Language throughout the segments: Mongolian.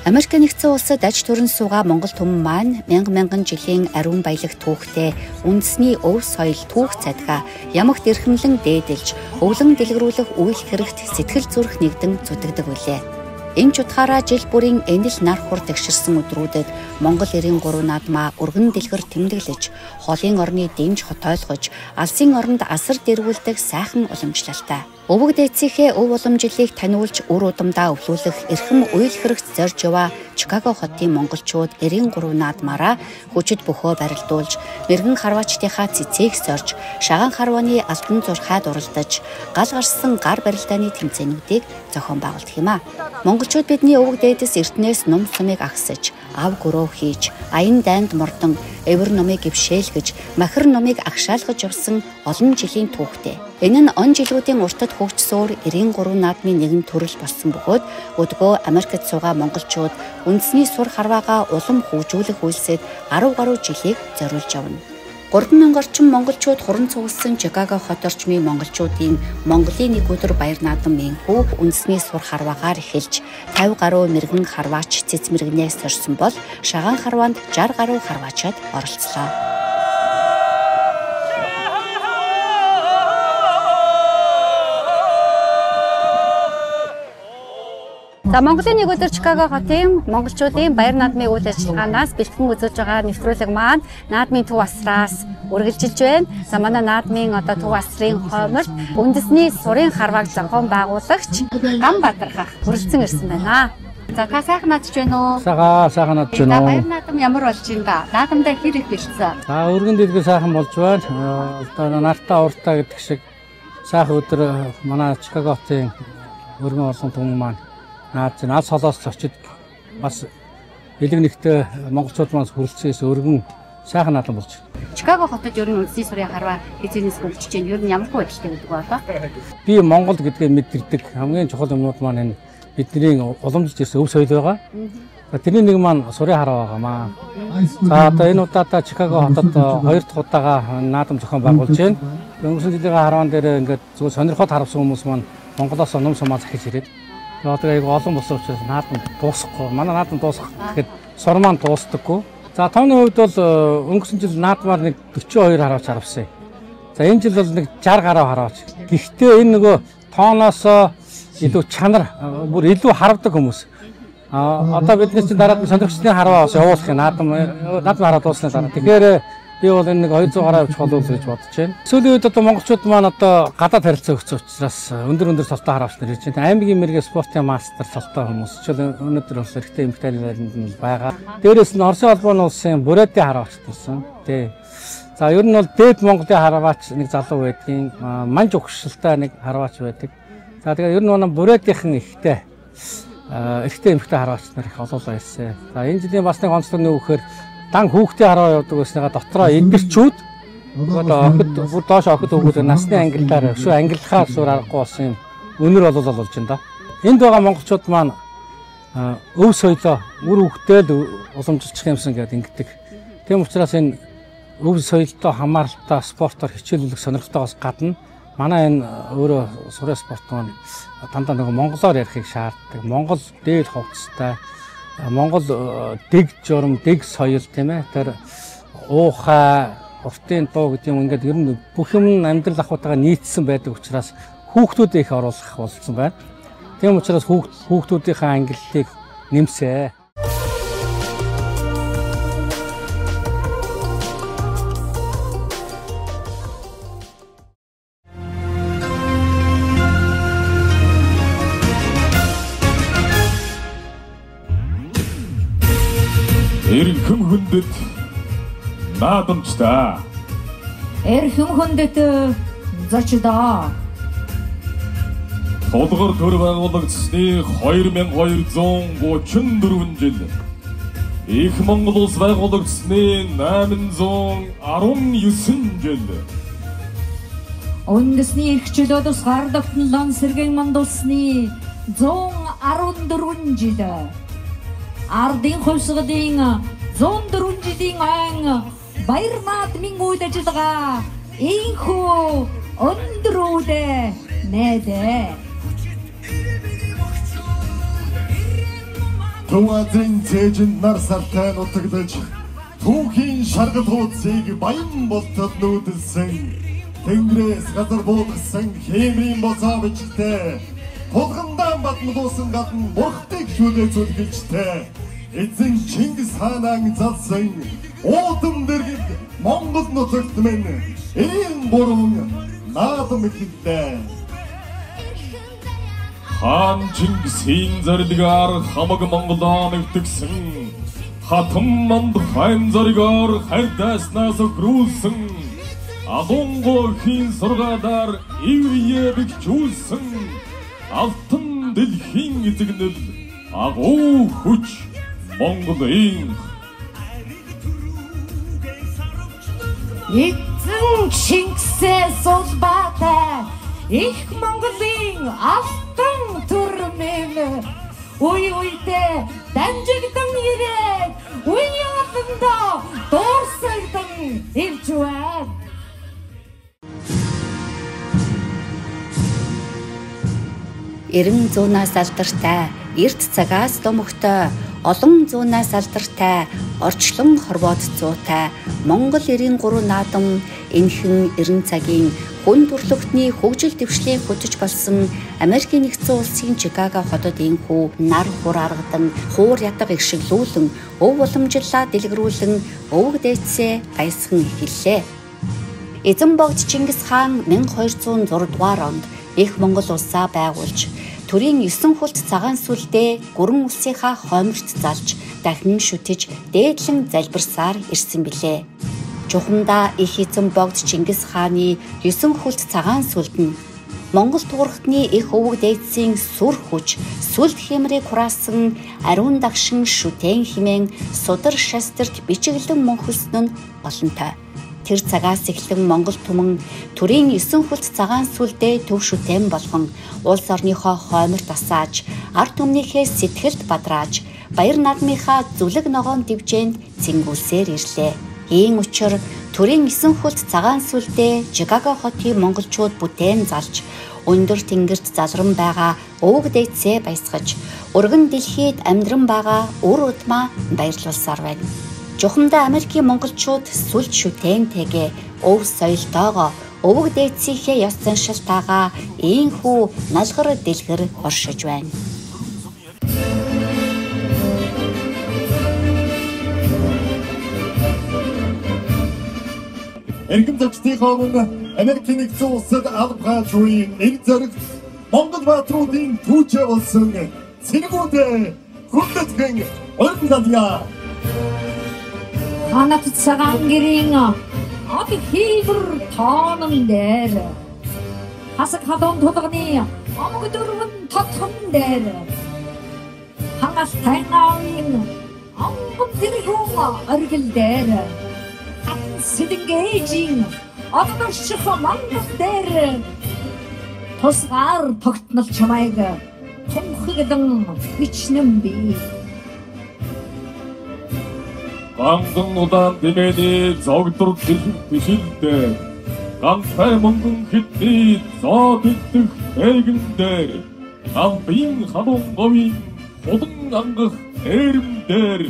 Америк нэгдсэн улсад аж төрөн суугаа Монгол түмэн маань мянган жилийн ариун баялаг түүхтэй үндэсний өв соёл түүх цадгаа ямагт эрхэмлэн дээдэлж өвлөн дэлгэрүүлэх үйл хэрэгт сэтгэл зүрх нэгдэн зүтгэдэг үлээ. Энэ ч утгаараа жил бүрийн энэл нар хур тэгшэрсэн өдрүүдэд Монгол 93 наадмаа өргөн дэлгэр тэмдэглэж, холын орны дэмж хотойлгож, алсын оронд асар дэрвүүлдэг сайхан уламжлалтай. Өвөг дээдсийнхээ өв уламжлалыг таниулж үр удамдаа өвлүүлэх эрхэм үйл хэрэгт зорж яваа Чикаго хотын монголчууд 93 наадмаараа хүчит бөхөө барилдуулж, мэргэн харваачдынхаа цэцгийг сорж, шагаан харвааны алтан зурхаад уралдаж, гал гарсан гар барилдааны тэмцээнүүдийг зохион байгуулдаг юм а. Монголчууд бидний өвөг дээдэс эртнээс ном сумыг агсаж, ав гөрөө хийж, аян дайнд мордон, эвэр номыг ившээлгэж, махир номыг агшаалгаж явсан олон жилийн түүхтэй. Энэ нь он жилүүдийн уртад хөгжсөөр 93 наадмын нэгэн төрөл болсон бөгөөд өдгөө Америкт суугаа монголчууд үндэсний сур харваагаа улам хөгжүүлэх үйлсэд 10 гаруй жилийг зориулж явна. 3000 орчим монголчууд хуран цугласан Чикаго хот орчмын монголчуудын Монголын нэг өдөр баяр наадам мэнхүү үндэсний сур харваагаар эхэлж 50 гаруй мэргэн харваач цэц мэргэнээс сорсон бол шагаан харваанд 60 гаруй харваачаад оролцлоо. За Монголын нэг өдөр Чикаго хотын монголчуудын баяр наадмын үйл ажиллагаанаас бэлтгэн үзүүлж байгаа нэвтрүүлэг маань наадмын төв асраас үргэлжилж байна. За манай наадмын төв асрын хойморт үндэсний сурын харвааг зохион байгуулагч Ганбаатар хах хүрэлцэн ирсэн байна. За та сайхан наадж байна уу? Сайхан наадж байна уу? Баяр наадам ямар болж байна да? Наадамдаа хэр их бэлдсэн? За өргөн дэлгэр сайхан болж байна. Одоо нартаа уртаа гэдэг шиг сайхан өдөр манай Чикаго хотын өргөн орлон түмэн маань наад солоос очид бас элэг нэгтэй монголчууд маань хүрэлцээс өргөн сайхан наадам болж байна. Чикаго хотод ер нь үндэсний сурын харваа хязгаарнаас хөгжиж байна. Ер нь ямар байдалтай гэдэг вэ одоо? Би Монгол гэдгээ мэдэрдэг хамгийн чухал юмнууд маань энэ бидний уламжилж ирсэн өв соёл байгаа. Тэрний нэг маань сурын харваа байгаамаа. За одоо энэ удаадаа Чикаго хотод 2 дахь удаага наадам зохион байгуулж байна. Өнгөрсөн жилийн харваан дээр ингээд зөв сонирхоод харсан хүмүүс маань Монголоос ном сумаа захиж ирээд одоо айгу олон болсон учраас наадам дуусахгүй. Манай наадам дуусах гэхэд сур маань дуустдаггүй. За тооны хувьд бол өнгөрсөн жил наадмаар нэг 42 харваач харвсан. За энэ жил бол нэг 60 гаруй харваач. Гэхдээ энэ нөгөө тооноос илүү чанар бүр илүү харвдаг хүмүүс. Одоо биднээс чинь дараад сонирхчдын харваа бас явуулах юм наадам хараа дуусны дараа. Тэгэхээр би бол энэ нэг 200 гаруй авч болов гэж бодож байна. Сүүлийн үед одоо монголчууд маань одоо гадаад харилцаа өгсөн учраас өндөр толтой харваач нар ирж байна. Аймгийн мэргээ спортын мастер толтой хүмүүс ч өнөөдөр бас эрэгтэй эмэгтэй нарийн байгаа. Дээрээс нь Оросын холбооны улсын Бурятийн харваач гэсэн. Тий. За ер нь бол дээд Монголын харваач нэг залуу байдгийн, манж өгшөлтэй нэг харваач байдаг. За тэгээд ер нь манай Бурятийнхан ихтэй эмэгтэй харваач нар их олоолаа ирсэн. За энэ жилийн бас нэг онцлог нь юу гэхээр дан хүүхдийн харваа явдаг гэснээр дотроо эдгэрчүүд одоо охид бүр доош охид өгөөд насны ангиллаар шүү ангиллахаар сур аргагүй болсон юм өнөр болж байна да. Энд байгаа монголчууд маань өв соёлоо үр хөвгтөд уламжилчих юмсан гэдэг ингэдэг. Тийм учраас энэ өв соёлтой хамааралтай спортоор хичээлүүлэх сонирхтойгоос гадна манай энэ өөрөө сурын спорт маань дандаа нэг монголоор ярихыг шаарддаг. Монгол дээл хувцастай Монгол дэг журам, дэг соёл тийм ээ. Тэр уухай, уртын дуу гэдэг юм ингээд ер нь бүх юм амьдрал ахуйтайгаа нийцсэн байдаг учраас хүүхдүүдэд их оруулах болсон байна. Тийм учраас хүүхдүүдийнхээ ангиллалыг нэмсэ. Эрхэм хүндэт наадамчдаа. Эрхэм хүндэт зочдоо. Тулгар төр байгуулагдсны 2234 жил. Их Монгол улс байгуулагдсны 819 жил. Үндэсний эрх чөлөөс гардагтан лон сэргэн мандулсны 114 жил. Ардын хувьсгалын 104 жилийн айн баяр наадмын үйл ажиллагаа инхүү өндрүүдэ нээдэ. Төвазын цээжинд нар сартай нутагдаж түүхийн шаргал хуудсыг баян болтод нүүдэлсэн тэнгэрээс газар буудсан хэмрийн бозоо бичгтэй тулгандаан батмлуусан гадна бурхтыг шүлээ зүлгэлжтэй эзэн Чингис хаанаа залсан уудам дэргэд Монгол нутагт мэн эрийн буруу наадам ихтэй Хаан Чингисийн зарилгаар хамаг Монголоо нэвтгсэн хатам манд хайн зоригоор хайртааснаас өгрүүлсэн Алонго хийн сургаадаар иврие бигчүүлсэн алтан дэлхийн эзэгнэл агуу хүч Монголын Эзэн Чингисээс улбаатай их Монголын алтан төрмөн үе үедээ дамжигдан ирээд үе олондоо дуурсагдан ирж байна. Эрен зуунаас алдартай, эрт цагаас домогтой, олон зуунаас алдартай, орчлон хорвоод зуутай, Монгол 93 наадам энхэн эрен цагийн хүн төрөлхтний хөгжил дэвшлийн хөтөж болсон Америкийн нэгдсэн улсын Чикаго хотод хүү нар хур аргадан хуур ятга иршиглүүлэн өв уламжлалаа дэлгэрүүлэн өвөг дээдсээ гайсхан эхэллээ. Эзэн богд Чингис хаан 1206 дугаар онд их Монгол улсаа байгуулж төрийн 9 хулт цагаан сүлдээ гүрэн улсынхаа хойморт залж дахин шүтэж дээдлэн залбирсаар ирсэн билээ. Чухамдаа их эзэн богд Чингис хааны 9 хулт цагаан сүлд нь Монгол туурхтны их өвөг дээдсийн сүр хүч сүлд хэмрээ хураасан ариун дагшин шүтэн химэн судар шастерт бичиглэн мөнхөлсөн нь олонтой. Тэр цагаас эхлэн Монгол түмэн төрийн 9 хулт цагаан сүлдээ төв шүтэн болгон улс орныхоо хойморт асааж ард түмнийхээ сэтгэлд бадрааж баяр наадмынхаа зүлэг ногоон дивжээнд цэнгүүлсээр ирлээ. Ийм учир төрийн 9 хулт цагаан сүлдээ Чикаго хотын монголчууд бүтээн залж өндөр тэнгэрт залран байгаа өвөг дээдсээ баясгаж өргөн дэлхийд амьдран байгаа үр удмаа баярлуулсаар байна. Чухамдаа Америкийн монголчууд сүлж шүтэнтэйгээ өв соёлтойгоо өвөг дээдсийнхээ ёс заншилтаагаа ийхүү налгар дэлгэр оршиж байна. Эргэн зочдынхоо өмнө Америкийн нэгдсэн улсад албагааж буй нэг зэрэг Монгол баатруудын түүчээ болсон цэргүүдээ хүндэтгэн өргөдөлгөө. Ханат цагаан гэрийн од хийвэр тоонон дээр хасаг хадон тулганы омог дөрвөн тотхон дээр хангас тайнаавын омог зэрэгүүн оргил дээр Сэдэнгэжин одооших мангас дээр тусгаар тогтнол чамайг тунхагдан бичнэм би. Ганган удаан дэмэний зогдор тишилдээ ганцай мөнгөн хитний зоо дэгдэх эгэн дээр амбын халуун говийн удан ангах эрэм дээр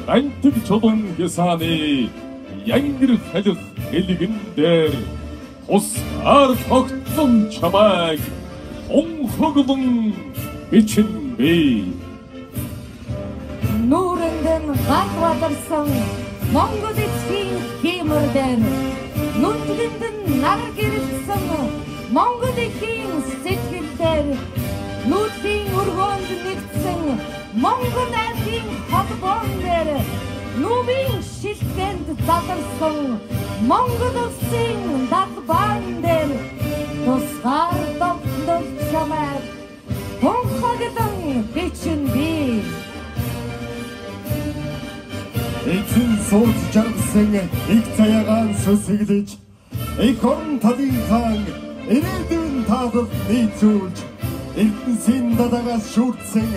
гантиг чулуун хясааны янгэр халих элгэн дээр тусгаар тогтсон чамайг тунхагдан бичнэ би. Нүүрэндэн гадвадарсан Монгол эцгийн хэмэр дээр нүдлэндэн нар гэрэлсэн Монгол эхийн сэтгэл дээр нүүдлийн өргөөнд нэгдсэн Монгол айлын холбоон дээр нүүбийн шилтгэнд задарсан Монгол улсын дагбаан дээр тусгаар тогтнол чамайг тунхагдан бичнэ би. Эцэн сууж жаргасан их цаягаан сүсэглэж их орон талын хаан ирээдүйн таалал нийцүүлж эрдэнсийн дадагаас шүрдсэн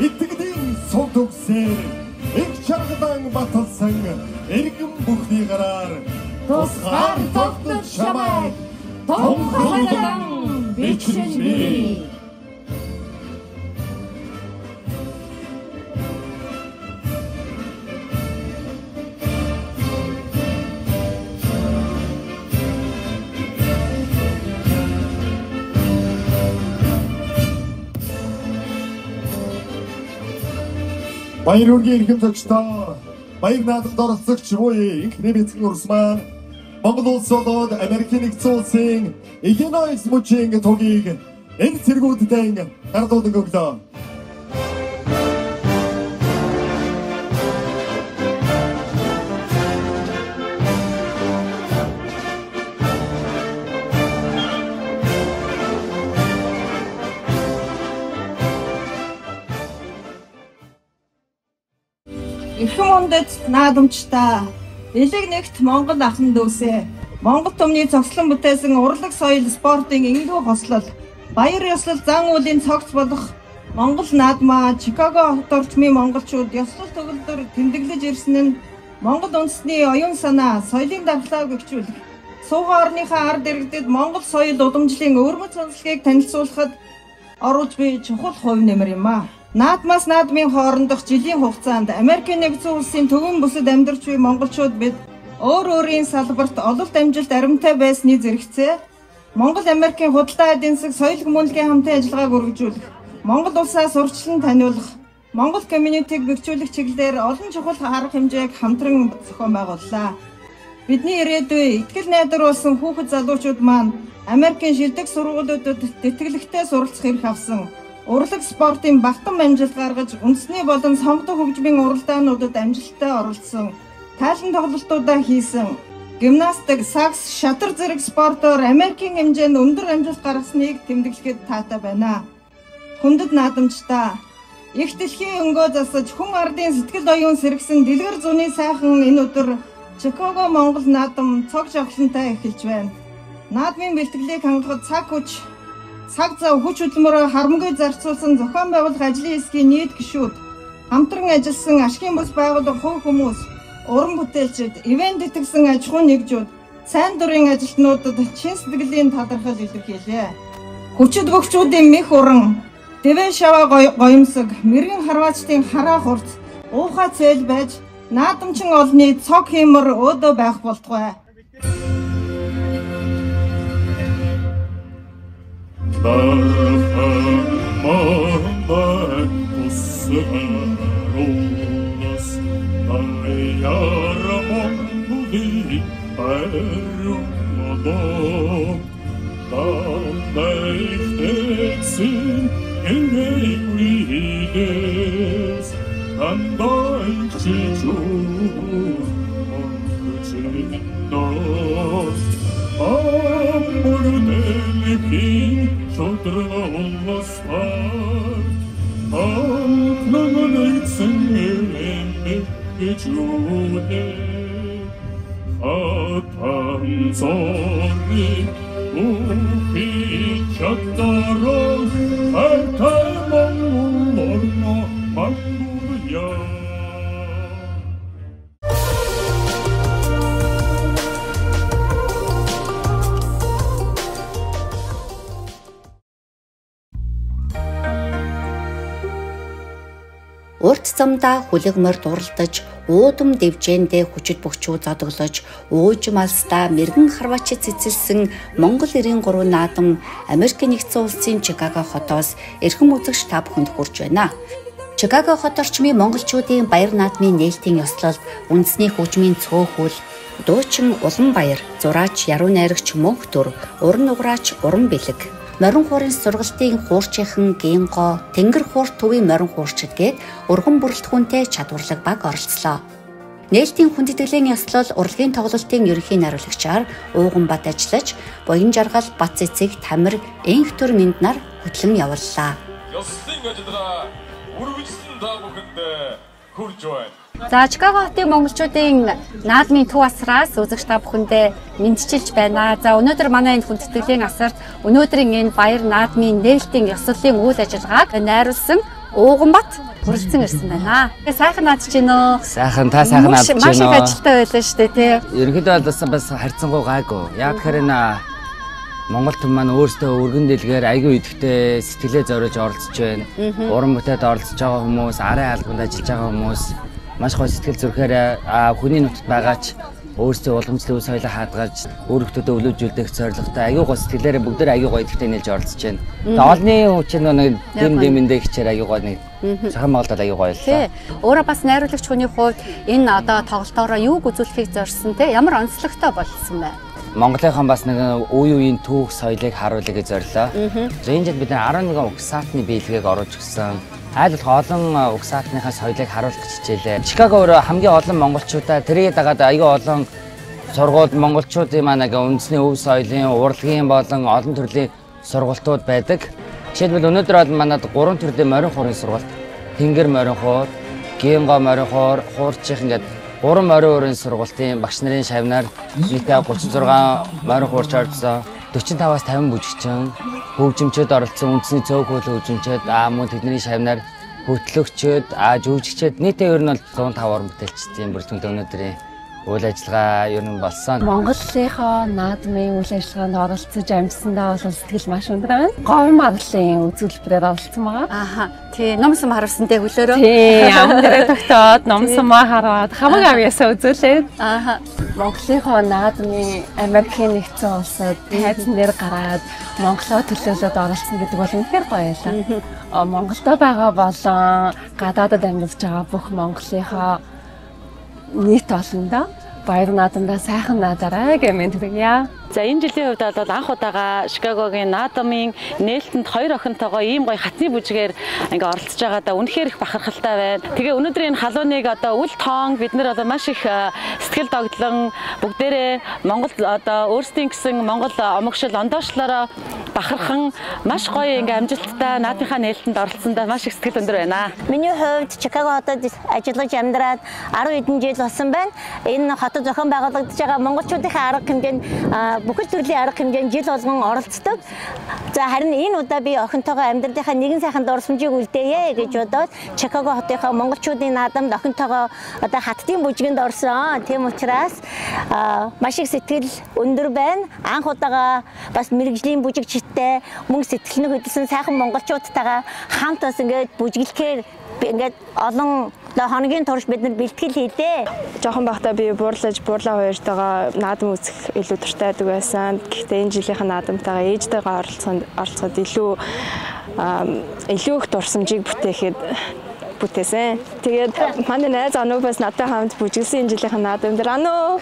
итгэлийн сул төгсээр их чаргадан баталсан эргэн бүхний гараар тусгаар тогтнол чамайг тунхагдан бичнэ би. Баяр үргийн эрхэм зочдоо баяр наадамд оролцогч буюу инх нэмэгдсэн урс маань Монгол улс болоод Америкийн нэгдсэн улсын Illinois мужийн тугийг энэ цэргүүдтэй гардуулан өглөө. Эрхэм ондэд наадамчдаа элэг нэгт Монгол ахын дүүсээ Монгол түмний цогцлон бүтээсэн урлаг соёл спортын энгүү хослол баяр ёслол зан үйлийн цогц болох Монгол наадмаа Чикаго хот орчмын монголчууд ёслол төгөлдөр тэмдэглэж ирсэн нь Монгол үндэсний оюун санаа, соёлын дархлааг өгчүүлэх, суугаа орныхаа ард иргэдэд Монгол соёл удамжлын өвөрмөц онцлогийг танилцуулахад оруулж буй чухал хувь нэмэр юм аа. Наадмаас наадмын хоорондох жилийн хугацаанд Америкийн нэгдсэн улсын төвийн бүсэд амьдарч буй монголчууд бид өөр өөрийн салбарт ололт амжилт аримтай байсны зэрэгцээ Монгол Америкийн худалдаа эдийн засаг соёл хүмүүнлэгийн хамтын ажиллагааг үргэлжлүүлэх, Монгол улсаас урьдчилан таниулах, Монгол community-г бэхжүүлэх чиглэлээр олон чухал арга хэмжээг хамтран зохион байгууллаа. Бидний ирээдүй итгэл найдвар болсон хүүхэд залуучууд маань Америкийн шилдэг сургуулиудад тэтгэлэгтэй суралцах эрх авсан. Урлаг спортын багтан амжилт гаргаж үндэсний болон сонгодог хөгжмийн уралдаануудад амжилттай оролцсон. Таалан тоглолтуудаа хийсэн. Гимнастик, сакс, шатар зэрэг спортоор Америкийн хэмжээнд өндөр амжилт гаргасныг тэмдэглэхэд таатай байна. Хүндэт наадамчдаа их дэлхийн өнгөө засаж хүн ардын сэтгэл оюун сэргсэн дэлгэр зуны сайхан энэ өдөр Чикаго Монгол наадам цог жавхлантай эхэлж байна. Наадмын бэлтгэлийг хангахад цаг зав хүч хөдөлмөрөөр харамгүй зарцуулсан зохион байгуулах ажлын хэсгийн нийт гишүүд, хамтран ажилласан ашгийн бус байгууллага хувь хүмүүс, уран бүтээлчид, ивент итгэсэн аж ахуйн нэгжүүд, сайн дурын ажилтнуудад чин сэтгэлийн талархал илэрхийлээ. Хүчит бөхчүүдийн мэх уран, дэвэн шаваа гоёмсог, мэргэн харваачдын хараа хурц, уухай цээл байж наадамчин олны цог хиймэр өөдөө байх болтугай. Darhamman ussaros ayaramon budi ayrumadon Dameichteksin erequides Andaichijus onkuchinos Amorunelikin Şodrallaslar Aklımın etsin elimde geçude Atan zorri Uhi çattarım Ertay Mongollarına Mangulya Урт замдаа хүлэгмөр дуралдаж, уудам дэвжээндээ хүчит бөхчүү зодоглож, уужим алстаа мэргэн харваачид цэцэлсэн Монгол 93 наадам Америкийн нэгдсэн улсын Чикаго хотоос эрхэм үзэгч та бүхэнд хүрч байна. Чикаго хот орчмын монголчуудын баяр наадмын нээлтийн ёслолд үндэсний хөгжмийн цөөхөл, дуучин Улан баяр, зураач Яруу найрагч Мөнх дүр, уран нугараач Уран бэлэг, морин хуурын сургалтын хуурчийнхан Гинго, тэнгэр хуурт төвийн морин хуурчид гээд өргөн бүрэлдэхүүнтэй чадварлаг баг оролцлоо. Нээлтийн хүндэтгэлийн ёслол урлагийн тоглолтын ерөнхий найруулагчаар Ууганбат ажиллаж, Буян жаргал, Бат цэцэг, Тамир, энх төр мэнд нар хөтлөн явууллаа. Ёслолын ажлаа үргэлжлэн та бүхэндээ хүрж байна. За Чикаго хотын монголчуудын наадмын төв асраас үзэгч та бүхэндээ мэдчилж байна. За өнөөдөр манай энэ хүндэтгэлийн асарт өнөөдрийн энэ баяр наадмын нээлтийн ёслолын үйл ажиллагааг найруулсан Ууганбат хүрэлцэн ирсэн байна. Сайхан наадч гинөө. Сайхан та сайхан наадч гинөө. Маш их ажилтаа байлаа шүү дээ тий. Ерөнхийдөө бас харьцангуй гайгүй. Яг тэр энэ Монгол түмэн маань өөрсдөө өргөн дэлгээр аягүй идэвхтэй сэтгэлээ зориулж оролцож байна. Уран бүтээлд оролцож байгаа хүмүүс, арын албанд ажиллаж байгаа хүмүүс маш гоё сэтгэл зүрхээр хүний нутагт байгаач өөрсдийн уламжлалын үс соёлыг хадгалж өөрөختөдөө өвлөжүүлдэг зорилготой аюу гоо сэтгэлээрээ бүгдээр аюу гоо идэвхтэй нэлж оролцож байна. Тэгээ олны хүчин нэг дэм хичээр аюу гоо нэг цахан магалдаад аюу гоо байлаа. Өөрөө бас найруулагч хүний хувьд энэ одоо тоглолтоороо юуг үзүүлэхийг зорьсон те ямар онцлогтой болсон бэ? Монголынхан бас нэг үе үеийн түүх соёлыг харуулъя гэж зорилоо. Энэ жил бид 11 угсаатны биелгээг оруулж гисэн. Айл болох олон угсаатныхаа соёлыг харуулах гэж хичээлээ. Чикаго өөрөө хамгийн олон монголчуудаа тэрийг дагаад аюу олон сургууль монголчуудын маань үндэсний өв соёлын, урлагийн болон олон төрлийн сургалтууд байдаг. Жишээлбэл өнөөдөр бол манад 3 төрлийн морин хуурын сургалт, тэнгэр морин хуур, гинго морин хуур, хуурчих ингээд 3 морин хуурын сургалтын багш нарын шавнаар нийтдээ 36 морин хуурч орсон. 45-аас 50 бүжигчин, хөгжимчд оролцсон үндэсний цөөх хөл хөгжимчд, мөн тэдний шавнаар хөтлөгчд, жүжигчд нийтээ ер нь бол 105 орон бүтээлчдийн бүрэлдэхүүнтэй өнөөдрийн үйл ажиллагаа ер нь болсон. Монголынхоо наадмын үйл ажиллагаанд оролцож амжсандаа бол сэтгэл маш өндөр байна. Говь маглалын үзүүлбэрээр оролцсон байгаа. Тий, номсон харуулсантай хөлөөрөө. Тий, аман дээр тогтоод номсон хараад хамаг авьяасаа үзүүлээд. Монголынхоо наадмын Америкийн нэгдсэн улсад тайзан дээр гараад Монголоо төлөөлөд оролцсон гэдэг бол үнэхээр гоё байлаа. Монголдо байгаа болон гадаадад амьдарч байгаа бүх Монголынхоо нийт олондоо баяр наадамдаа сайхан наадараа гэмээр хүргье. За энэ жилийн хувьд бол анх удаага Чикагогийн наадмын нээлтэнд 2 охинтойгоо ийм гоё хатны бүжгээр ингээ оролцож байгаадаа үнэхээр их бахархалтай байна. Тэгээ өнөөдрийн халууныг одоо үл тоон бид нар одоо маш их сэтгэл догдлон бүгдээрээ Монгол одоо өөрсдийн гэсэн Монгол омогшил ондоошлороо бахархан маш гоё ингээ амжилттай наадмынхаа нээлтэнд оролцсондоо маш их сэтгэл өндөр байна. Миний хувьд Чикаго хотод ажиллаж амьдраад 10 хэдэн жил болсон байна. Энэ хотод зохион байгуулагдаж байгаа монголчуудын арга хэмжээнд бүхэл төрлийн арга хэмжээнд жил болгон оролцдог. За харин энэ удаа би охинтойгоо амьдралынхаа нэгэн сайхан дурсамжийг үлдээе гэж бодоод Чикаго хотынхаа монголчуудын наадамд охинтойгоо одоо хаттын бүжгэнд орсон. Тийм учраас маш их сэтгэл өндөр байна. Анх удаага бас мэрэгжлийн бүжигчтэй мөн сэтгэлнэг хөдөлсөн сайхан монголчуудтайгаа хамт бас ингээд бүжиглэхээр ингээд олон хоногийн турш бид нар бэлтгэл хийлээ. Жохон байхдаа би буурлаа хоёртойгоо наадам үзэх илүү дуртай байдаг байсан. Гэхдээ энэ жилийнхэн наадамтайгаа ээжтэйгээ оролцоход илүү их дурсамжийг бүтээсэн. Тэгээд манай найз Ану бас надтай хамт бүжиглсэн энэ жилийнхэн наадам дээр Ану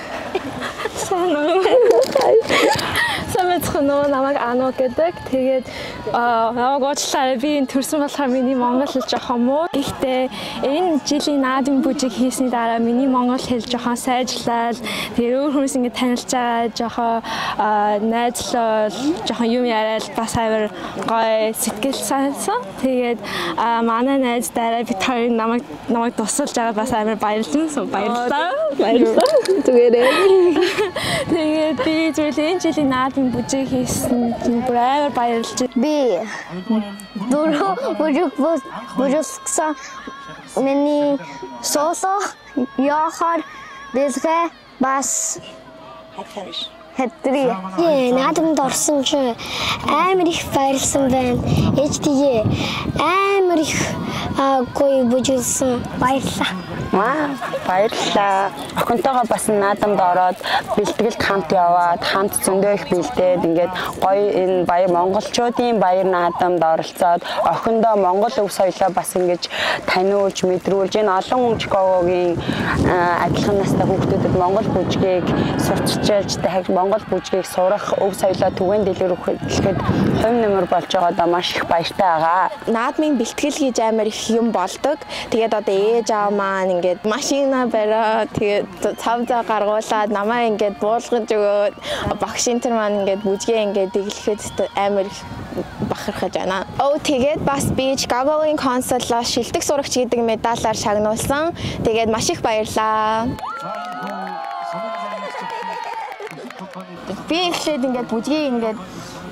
Самэцхноо намайг Ану гэдэг. Тэгээд намайг уучлаарай. Би энэ төрсөн болохоор миний монгол хэл жоохон муу. Гэхдээ энэ жилийн наадмын бүжиг хийсний дараа миний монгол хэл жоохон сайжлаад тэгээд өөр хүмүүс ингэ танилж байгаа жоохон найзлал жоохон юм яриад бас авир гоё сэтгэл сансан. Тэгээд манай найз дараа бид хоёр намайг тусалж байгаа бас авир баярлсан. Баярлалаа. Зүгээрээ. Тэгээд би зөвхөн энэ жилийн наадмын бүжиг хийсэн бүр амар баярлж байна. Би бүжигсэн миний соло яхаар бэлгээ бас хэтрий. Наадамд орсон чи амар их баярлсан байна. Ээжтэйгээ амар их гоё бүжиглсэн. Баярлалаа. Баярлалаа. Охинтойгоо бас наадамд ороод бэлтгэлд хамт яваад хамт зөндөө их бэлдээд ингээд гоё энэ баяр монголчуудын баяр наадамд оролцоод охиндоо монгол өв соёлоо бас ингэж таниулж мэдрүүлж энэ олон Чикагогийн адилхан настай хүүхдүүдэд монгол бүжгийг сурталчилж дахиж монгол бүжгийг сурах өв соёлоо түгээн дэлгэрүүлэхэд хувь нэмэр болж байгаадаа маш их баяртай байгаа. Наадмын бэлтгэл хийж амар их юм болдог. Тэгээд одоо ээж аав маань ингээд машина бариа тэгээд цавзаа гаргуулад намаа ингээд буулгаж өгөөд багшийн тэр маань ингээд бүжгээ ингээд дэглэхэд амар их бахархаж байна. Тэгээд бас би Чикагогийн консулоос шилдэг сурагч гэдэг медалаар шагнуулсан. Тэгээд маш их баярлаа. Би эхлээд ингээд бүжгийг ингээд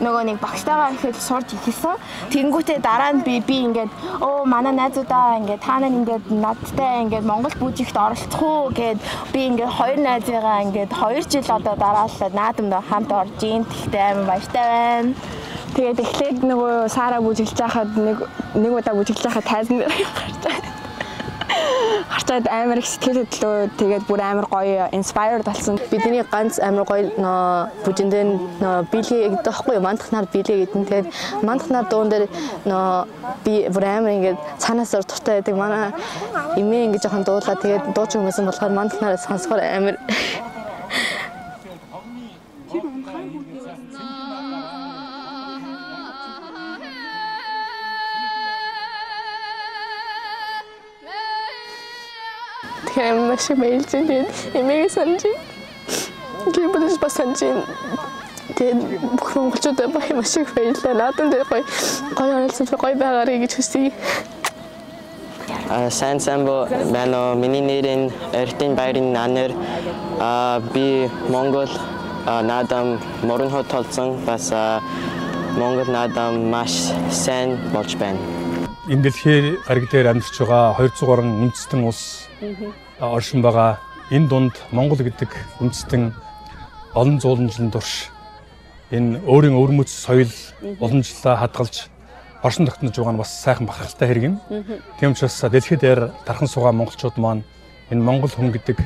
нөгөө нэг багштайгаа ихэд сурж ихсэн. Тэнгүүтээ дараа нь би ингээд манай найзуудаа ингээд та нар ингээд надтай ингээд Монгол бүжигт оролцох уу гэд би ингээд хоёр найзыгаа ингээд 2 жил одоо дараалал наадамд хамт орж ийн. Тэгтээ амар баяртай байна. Тэгээд эхлээд нөгөө Сара бүжиглж байхад нэг удаа бүжиглж байхад тайзан дээр гарч байна. Харчаад амар их сэтгэл хөдлөө тэгээд бүр амар гоё inspired болсон. Бидний ганц амар гоё бүжиндээ биелээ гэдэг байхгүй юу? Мандахнаар биелээ гэдэг. Тэгээд мандахнаар дуун дээр би бүр амар ингээд цаанаас дуртай байдаг. Манай эмээ ингээд жоохон дуулаа. Тэгээд дууч хүмүүсэн болохоор мандахнаар сонсохоор амар тэгэхээр маш их баярлжээ. Тэгээд эмээг санаж гэрбэлж бас санаж тэгээд бүх монголчуудад маш их баярлалаа. Наадам дээр гоё оролцсон гоё байгаарай гэж хүсье. Сайн самбо байна. Миний нэр нь Эрдэнэ Баярын Нанер. Би Монгол наадам Морөнхөд толцсон бас Монгол наадам маш сайн болж байна. Энэ дэлхийн гариг дээр амьдарч байгаа 200 гаруй үндэстэн улс оршин байгаа. Энэ дунд Монгол гэдэг үндэстэн олон зуудан жилийн турш энэ өөрийн өвөрмөц соёл олон жилаа хадгалж оршин тогтнож байгаа нь бас сайхан бахархалтай хэрэг юм. Тийм учраас дэлхийд дээр тархан суугаа монголчууд маань энэ монгол хүн гэдэг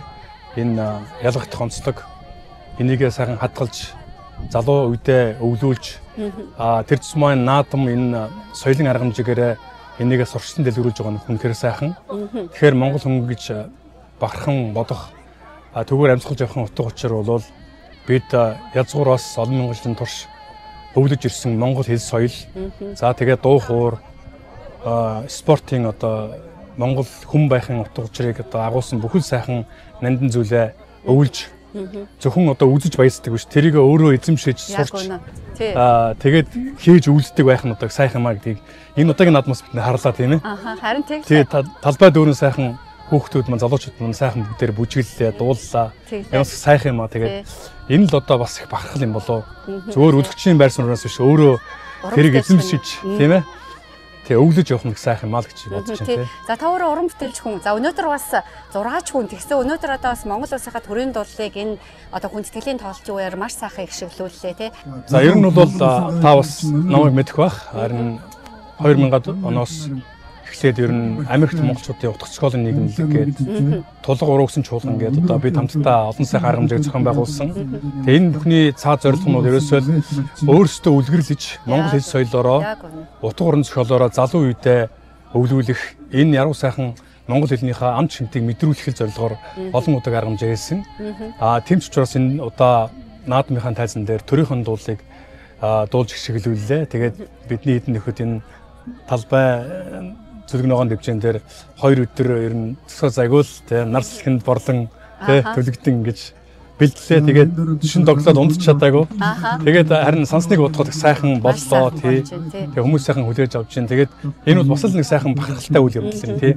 энэ ялгах онцлог энийгээ сайхан хадгалж залуу үедээ өвлүүлж тэр тус маань наадам энэ соёлын арга хэмжээгээр энийгээ сурчсан дэлгэрүүлж байгаа нь үнэхээр сайхан. Тэгэхээр монгол хүн гэж бахархан бодох тэгвэр амьсгалж явах утга учир бол бид язгуураас олон мянган жилийн турш өвлөж ирсэн монгол хэл соёл. За тэгээд дуу хуур спортын монгол хүн байхын утга учирыг агуулсан бүхэл сайхан нандин зүйлээ өвлж зөвхөн үзэж баясдаг биш. Тэрийг өөрөө эзэмшиж сурч тэгээд хийж өвлөдөг байх нь сайхан маа гэдгийг энэ удаагийн наадмаас бид харлаа тийм ээ. Харин тийм. Тэгээд талбай дөрөв сайхан хүүхдүүд маань залуучууд маань сайхан бүгдээр бүжгэллээ, дууллаа. Ямар сайхан юм аа. Тэгээд энэ л бас их бахархал юм болоо. Зөвөр үлгчийн байр сууриас биш өөрөө тэрийг эзэмшиж тийм ээ. Тэгээ өвлөж явах нь сайхан маа л гэж бодож байна тийм. За та өөрөө уран бүтээлч хүн. За өнөөдөр бас 6 хүн тэгсэн. Өнөөдөр бас Монгол улсынхаа төрийн дуудлыг энэ хүндэтгэлийн тоглолтын үеэр маш сайхан ихшэглүүллээ тийм. За ер нь бол та бас намайг мэдэх бах. Харин 2000-ад оноос эхлээд ер нь Америкт монголчуудын утга зохиолын нийгэмлэг гэдэг тулга урагсан чуулган гэдэг бид хамтдаа олон сайхан арга хэмжээг зохион байгуулсан. Тэгээ энэ бүхний цаад зорилго нь ерөөсөө өөрсдөө үлгэрлэж монгол хэл соёлоороо утга уран зохиолоороо залуу үедээ өвлүүлэх энэ яруу сайхан монгол хэлнийхээ амт шимтгийг мэдрүүлэх зорилгоор олон удаа арга хэмжээ хийсэн. Тийм ч учраас энэ удаа наадмынхаа тайзан дээр төрийнхэн дуулыг дуулж гიშгэлүүллээ. Тэгээд бидний хэдэн нөхөд энэ талбай зүлэг ногоон дэвжэн дээр 2 өдөр ер нь цэцгээ загвал нар салхинд борлон төлөгдөн гэж бэлдлээ. Тэгээд шин доглоод унтч чадаагүй. Тэгээд харин сансныг бодоход сайхан боллоо тий. Тэгээд хүмүүс сайхан хүлээж авч чинь. Тэгээд энэ бол бас л нэг сайхан бахархалтай үйл явдал юм тий.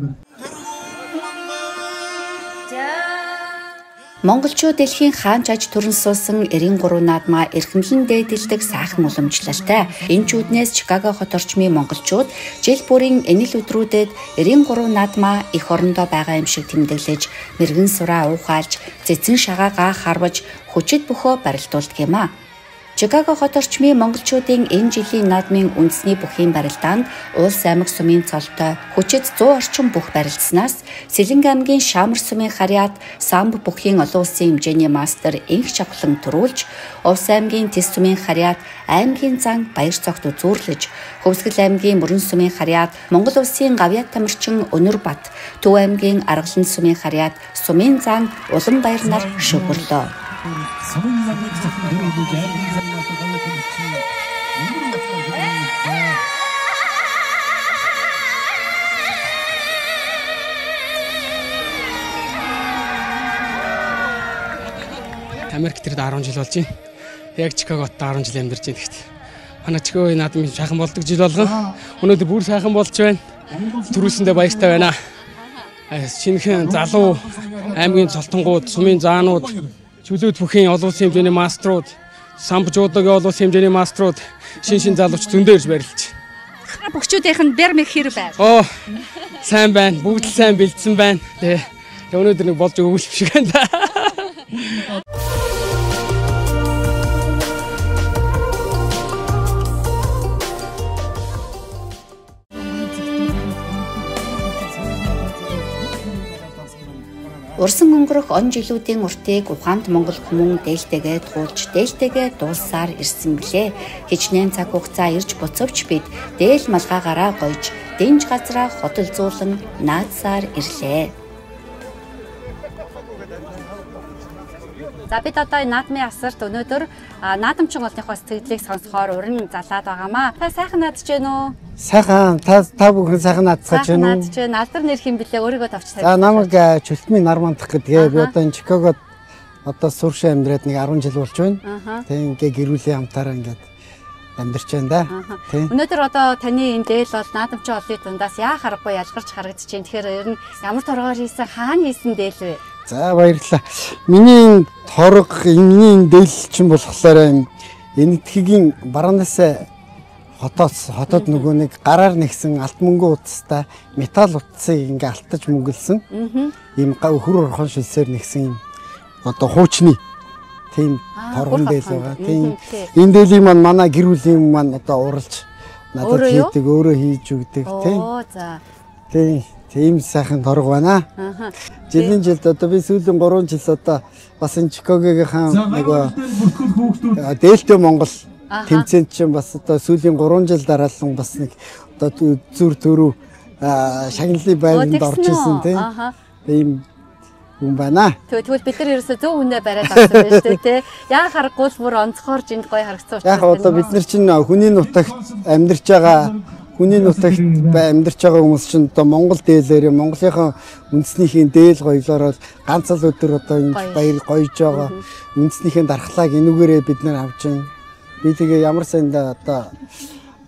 Монголчууд дэлхийн хаанч аж төрөн суусан 93 наадмаа эрхэмлэн дээдэлдэг сайхан уламжлалтай. Энэ чүүднээс Чикаго хот орчмын монголчууд жил бүрийн энэл өдрүүдэд 93 наадмаа эх орондоо байгаа юм шиг тэмдэглэж, мэрэгэн сураа уухайлж, цэцэн шагаагаа харваж, хүчит бөхөө барилдуулдаг юм а. Чикаго хот орчмын монголчуудын энэ жилийн наадмын үндэсний бүхийн барилдаанд Улс аймаг сумын цолтой хүчит 100 орчим бүх барилдсанаас Сэлэнг аймгийн Шамар сумын харьяат самб бүхийн олон улсын хэмжээний мастер инх чавхлан төрүүлж, Улс аймгийн Тэс сумын харьяат аймгийн зан баяр цогт үзүүрлэж, Хөвсгөл аймгийн Мөрөн сумын харьяат Монгол улсын Гавьяат тамирчин Өнөр бат, Төв аймгийн Аргалан сумын харьяат сумын зан улан баярнаар шүгэрлөө. Америк тэрд 10 жил болж байна. Яг Чикагот 10 жил амьдарч байна гэхдээ. Манай Чикагийн наадам сайхан болдог жил болгон. Өнөөдөр бүр сайхан болж байна. Төрүүлсэндээ баяртай байна. Шинэхэн залуу аймгийн цолтонгууд, сумын заанууд, чөлөөт бүхийн олон улсын хэмжээний маструуд, самбжуудын олон улсын хэмжээний маструуд, шин залууч зөндөө ирж баярлаж байна. Бүгчүүдийнх нь бэр мэх хэр байна? Сайн байна. Бүгд л сайн бэлдсэн байна. Тэгээ өнөөдөр нэг болж өгөх шиг байна. Урсан өнгөрөх он жилүүдийн уртыг ухаанд Монгол хүмүүн дээлтэйгээ туулж, дээлтэйгээ дууссаар ирсэн билээ. Хичнээн цаг хугацаа ирж буцавч бид дээл малгаагаараа гойж, дэнж газраа хотолзуулан наадсаар ирлээ. За бид одоо энэ наадмын асарт өнөөдөр наадамчин олонхоо сэтгэлийг сонсохоор уран залаад байгаамаа. Та сайхан наадж гэнэ үү? Сайхан та бүхэн сайхан наадсаж байна уу? Наадж байна. Алдар нэр хэм блэ өөрийгөө товч тавь. За намайг Чөлтмийн Нармандах гэдгээ би одоо энэ Чикагод одоо сууршаа амьдраад нэг 10 жил болж байна. Тэг ингээ гэрүүлийн хамтаараа ингээд амьдарч байна да. Өнөөдөр одоо таны энэ дээл бол наадамчин олонний дундаас яа харахгүй ялгарч харагдаж байна. Тэгэхээр ер нь ямар торгоор хийсэн, хаана хийсэн дээл вэ? За баярлалаа. Миний торог миний дээл чинь болохоор энэтхэгийн Баранас хотод нөгөө нэг гараар нэгсэн алт мөнгө утастай металл утсыг ингээ алтаж мөнгөлсөн. Ийм хөр орхон шилсээр нэгсэн юм одоо хуучны тийм торгон дээл байгаа. Тийм энэ дээлийн маань манай гэр бүлийн маань одоо уралж надад хийдэг, өөрөө хийж өгдөг тийм. Тийм сайхан торг байна. Жилийн жилд одоо би сүүлийн 3 жил одоо бас энэ Чикагогийнхаа нөгөө дээлтэй Монгол тэмцээнд чинь бас одоо сүүлийн 3 жил дараалан бас нэг одоо зүр төрөв шагналын байранд орж исэн тийм юм байна. Тэгвэл бид нар ерөөсөө зөв хүнээ бариад авсан байна шүү дээ тий. Яа харахгүй л бүр онцгойрж энд гоё харагдсан учраас. Яг одоо бид нар чинь хүний нутагт амьдарч байгаа амьдарч байгаа хүмүүс чинь одоо Монгол дээлээр Монголынхаа үндэснийхээ дээл гоёлоор ганц л өдөр одоо энэ баяр гоёж байгаа. Үндэснийхээ дархлааг энүүгээрээ бид нар авч байна. Би тэгээ ямар санда одоо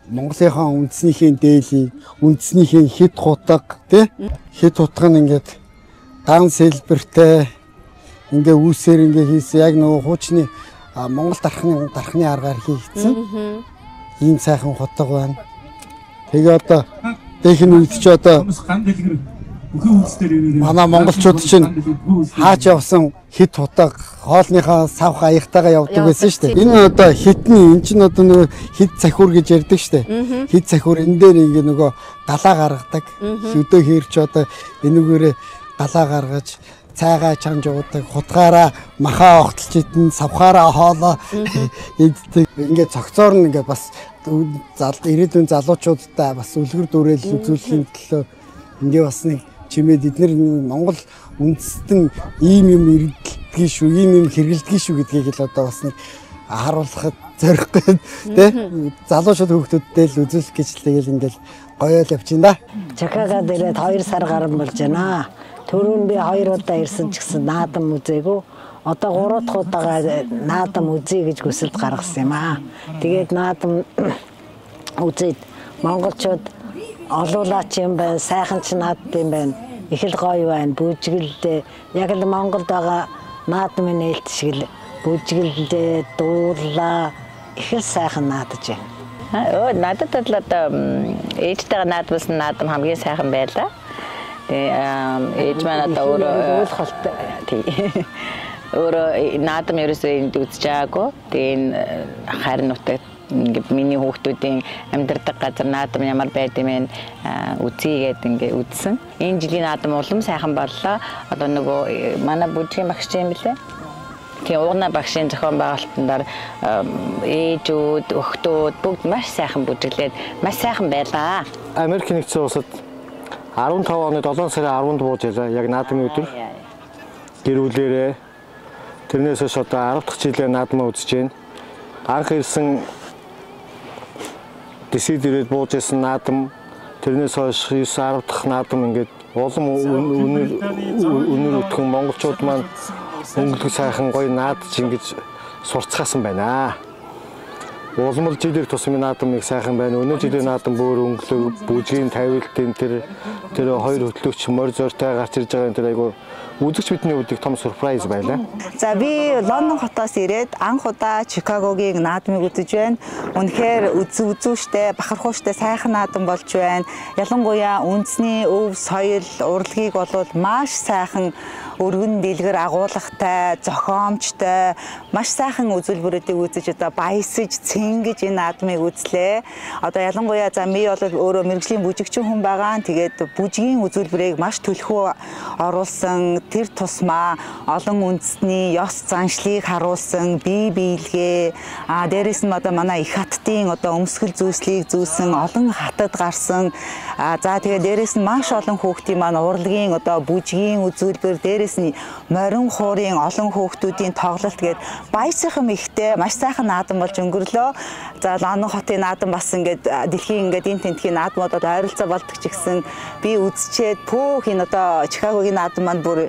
Монголынхаа үндэснийхээ дээлийг, үндэснийхээ хэд хутаг тий хэд хутаг нь ингээд дан сэлбэртэй ингээ үүсээр ингээ хийсэн яг нөгөө хуучны Монгол дархны аргаар хийгдсэн. Ийм сайхан хутаг байна. Тэгээ одоо дэхэн үед ч одоо манай монголчууд чинь хаач явсан хит хутаг хоолныхаа савх аягтайгаа явдаг байсан шүү дээ. Энэ одоо хитний эн чинь одоо нөгөө хит цахиур гэж ярьдаг шүү дээ. Хит цахиур энэ дээр ингээ нөгөө галаа гаргадаг. Өдөө хэрч одоо энүүгээрээ галаа гаргаж цайгаа чанж уудаг, хутгаараа махаа огтлж идэн, савхаараа хоолоо иддэг. Ингээ цогцоор нь ингээ бас ирээдүйн залуучуудтай бас үлгэр дуурайл үзүүлэхийн төлөө ингээ бас нэг чимээд эдгээр Монгол үндэстэн ийм юм ирдэлтгий шүү, ийм юм хэрэгэлдэгий шүү гэдгийг л одоо бас нэг харуулахад зорихгүй тий залуучууд хүүхдүүдтэй л үзүүлэх гэж л тэгэл ингээл гоё л явчихна да. Чикагод ирээд 2 сар гарсан болж байна. Түрүүн би 2 удаа ирсэн ч гэсэн наадам үзээгүй. Одоо 3 дахь удаага наадам үзье гэж хүсэлт гаргасан юм аа. Тэгээд наадам үзээд монголчууд олуулаач юм байна, сайхан ч наадд юм байна. Их л гоё байна. Бүжгэлдээ яг л Монголд байгаа наадмын нээлт шиг л бүжгэлдээ дуулаа их л сайхан наадаж байна. Надад л одоо ээжтэйгээ наадмсан наадам хамгийн сайхан байлаа. Ээж маань одоо өөрөө наадам ерөөсөө энд үзэж байгаагүй. Тэгээ энэ харин нутагт ингээд миний хүүхдүүдийн амьдардаг газар наадам ямар байд юм бэ үзьгээд ингээд үзсэн. Энэ жилийн наадам улам сайхан боллоо. Одоо нөгөө манай бүжгийн багш юм билээ. Тэгээ уурна багшийн зохион байгуулалтанд ээжүүд, охтууд бүгд маш сайхан бүжиглээд маш сайхан байлаа. Америк нэгдсэн улсад 15 оны 7 сарын 10-нд бууж ялаа. Яг наадмын өдөр. Гэр бүлээрээ тэрнээс хойш одоо 10 дахь жилээ наадмаа үзэж байна. Анх ирсэн дэсид ирээд бууж исэн наадам тэрнээс хойш 9-10 дахь наадам ингээд улам өнөр өтгөн монголчууд маань өнгөлөг сайхан гоё наадж ингэж сурцгаасан байна. Улам л жилээр тусмын наадмыг сайхан байна. Өнөө жилийн наадам бүр өнгөлөг бүжгийн тавилтын тэр хоёр хөтлөгч морь зортой гарч ирж байгаа энэ тэр айгу үзэгч бидний үдэг том сюрприз байлаа. За би Лондон хотоос ирээд анх удаа Чикагогийн наадмыг үзэж байна. Үнэхээр үзүүштэй, бахархууштай сайхан наадам болж байна. Ялангуяа үндэсний өв, соёл, урлагийг болвол маш сайхан өргөн дэлгэр агуулгатай, зохиомжтой, маш сайхан үзүүлбэрүүдийг үзэж одоо баясаж, ингэж энэ наадмыг үзлээ. Одоо ялангуяа за би бол өөрөө мэрэгжлийн бүжигчин хүн байгаа. Тэгээд бүжгийн үзүүлбэрийг маш төлхөө оруулсан, тэр тусмаа олон үндэсний ёс заншлыг харуулсан, бие биелгээ, дээрээс нь одоо манай их хаттын одоо өмсгөл зүйлслийг зүүсэн олон хатад гарсан. За тэгээд дээрээс нь маш олон хүүхдийн маань урлагийн одоо бүжгийн үзүүлбэр, дээрээс нь морин хуурын олон хүүхдүүдийн тоглолт гээд баясхан ихтэй маш сайхан наадам болж өнгөрлөө. За Лондон хотын наадам бас ингээд дэлхийн ингээд энэ тентхийн наадмуудад ойролцоо болдог ч гэсэн би үзчихэд пүүх энэ одоо Чикагогийн наадам маань бүр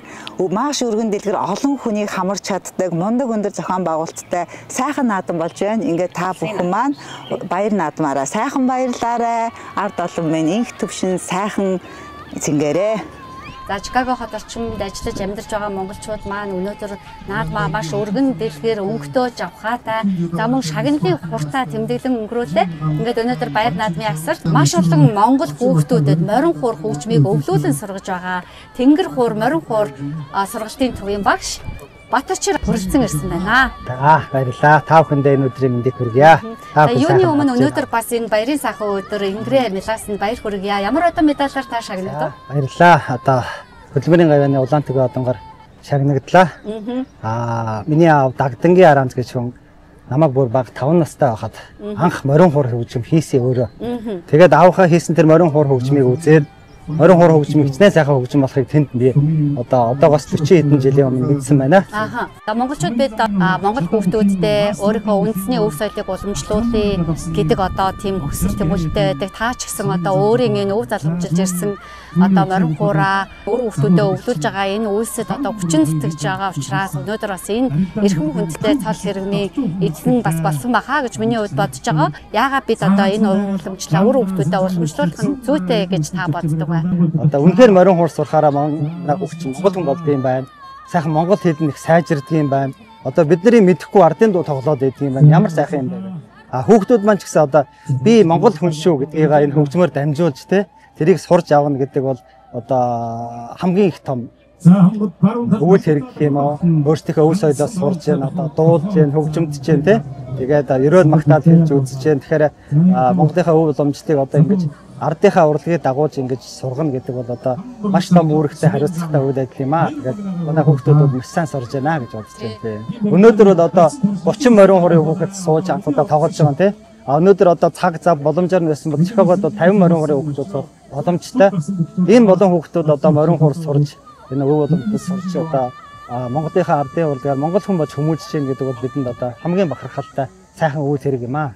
маш өргөн дэлгэр олон хүнийг хамарч чаддаг, мундаг өндөр зохион байгуулалттай сайхан наадам болж байна. Ингээд та бүхэн маань баяр наадмаараа сайхан баярлаарай. Ард олон минь инх төвшин сайхан зингээрээ. За Чикаго хот орчимд ажиллаж амьдарч байгаа монголчууд маань өнөөдөр наадмаа маш өргөн дэлгээр өнгөтөөж авахаатай за мөн шагналын хурцаа тэмдэглэн өнгөрүүлээ. Ингээд өнөөдөр баяр наадмын асарт маш олон монгол хүүхдүүдэд морин хуур хөгжмийг өвлүүлэн сургаж байгаа Тэнгэр хуур морин хуур сургалтын төвийн багш Батарчир хүрэлцэн ирсэн байна. Баярлалаа. Та бүхэндээ энэ өдрийн мэндийг хүргье. Юуны өмнө өнөөдөр бас энэ баярын сайхан өдөр Ингрэ Миласанд баяр хүргье. Ямар одоо медалаар та шагнагдав? Баярлалаа. Одоо хөдөлмөрийн гавьяаны улаан төгийн одонгоор шагнагдлаа. Миний аав Дагдангийн Аранц гэж хүн намайг бүр баг 5 настай байхад анх морин хуур хөгжим хийсэн өөрөө. Тэгээд аавхаа хийсэн тэр морин хуур хөгжмийг үзээд морин хуур хөгжим хичнээн сайхан хөгжим болохыг тэнд би одоогоос 40 хэдэн жилийн өмнө мэдсэн байна. За монголчууд бид монгол хүүхдүүдтэй өөрийнхөө үндэсний өв соёлыг уламжлуулъя гэдэг одоо тийм хүсэл тэмүүлэлтэй байдаг. Та ч гэсэн одоо өөрийн энэ өв залгамжилж ирсэн одоо морин хуураа өөр хүүхдүүдэд өвлүүлж байгаа энэ үйлсэд одоо хүчин зүтгэж байгаа учраас өнөөдөр бас энэ эрхэм хүндтэй цол хэрэгний эзэн бас болсон бахаа гэж миний хувьд бодож байгаа. Яагаад бид одоо энэ уламжлалаа өөр хүүхдүүдэд уламжлуулах нь зүйтэй гэж та боддог вэ? Одоо үнэхээр морин хуур сурахаараа монгол хүн болдго юм байна. Сайхан монгол хэл нэг сайжирдаг юм байна. Одоо бидний мэдэхгүй ардын дуу тоглоод байдаг юм байна. Ямар сайхан юм бэ? Хүүхдүүд маань ч гэсэн одоо би монгол хүн шүү гэдгийг энэ хөгжмөөр дамжуулж тэрийг сурж авна гэдэг бол одоо хамгийн их том өвөл хэрэг гэх юм уу? Өөрсдийнхөө өв соёлоос сурж байна, одоо дуулж байна, хөгжимдж байна тэгээд ерөөл магтаал хэлж үзэж байна. Тэгэхээр Монголынхаа өв уламжлалыг одоо ингэж ардынхаа урлагийг дагуулж ингэж сургана гэдэг бол одоо маш том үүрэгтэй хариуцлагатай үйл ажиллагаа юм аа. Тэгээд манай хүүхдүүд маш сайн сурж байна гэж бодож байна. Өнөөдөр бол одоо 30 морин хуурын хүүхэд сууж анхудаа тоглож байгаа юм өнөөдөр одоо цаг зав боломжоор нэсэн бол Чикагод 50 морин хуурын хүүхдүүд боломжтой. Энэ болон хүүхдүүд одоо морин хуур сурж энэ өв уламжлалыг сурч одоо Монголынхаа ардын урлагаар монгол хүн болж хүмүүжиж чинь гэдэг бол бидэнд одоо хамгийн бахархалтай сайхан үйл хэрэг юм аа.